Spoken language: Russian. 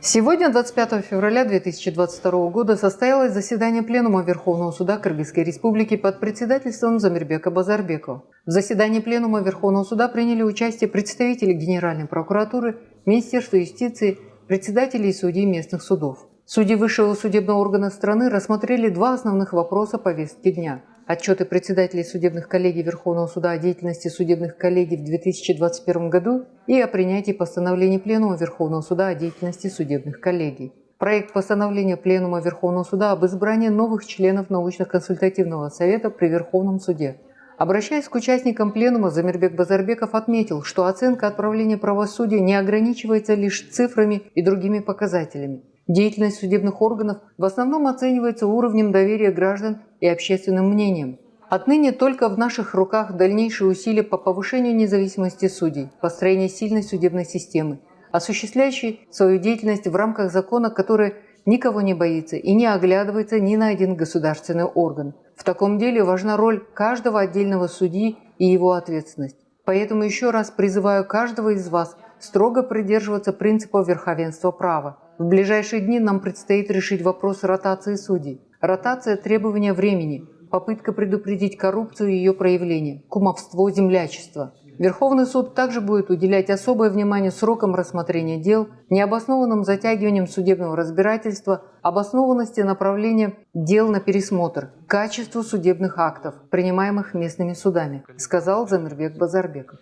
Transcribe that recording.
Сегодня, 25 февраля 2022 года, состоялось заседание Пленума Верховного суда Кыргызской Республики под председательством Замирбека Базарбекова. В заседании Пленума Верховного суда приняли участие представители Генеральной прокуратуры, Министерства юстиции, председатели и судей местных судов. Судьи высшего судебного органа страны рассмотрели два основных вопроса повестки дня: отчеты председателей судебных коллегий Верховного суда о деятельности судебных коллегий в 2021 году и о принятии постановлений Пленума Верховного суда о деятельности судебных коллегий. Проект постановления Пленума Верховного суда об избрании новых членов научно-консультативного совета при Верховном суде. Обращаясь к участникам Пленума, Замирбек Базарбеков отметил, что оценка отправления правосудия не ограничивается лишь цифрами и другими показателями. Деятельность судебных органов в основном оценивается уровнем доверия граждан и общественным мнением. Отныне только в наших руках дальнейшие усилия по повышению независимости судей, построение сильной судебной системы, осуществляющей свою деятельность в рамках закона, который никого не боится и не оглядывается ни на один государственный орган. В таком деле важна роль каждого отдельного судьи и его ответственность. Поэтому еще раз призываю каждого из вас строго придерживаться принципов верховенства права. В ближайшие дни нам предстоит решить вопрос ротации судей. Ротация – требование времени, попытка предупредить коррупцию и ее проявление, кумовство, землячество. Верховный суд также будет уделять особое внимание срокам рассмотрения дел, необоснованным затягиванием судебного разбирательства, обоснованности направления дел на пересмотр, качеству судебных актов, принимаемых местными судами, сказал Замирбек Базарбеков.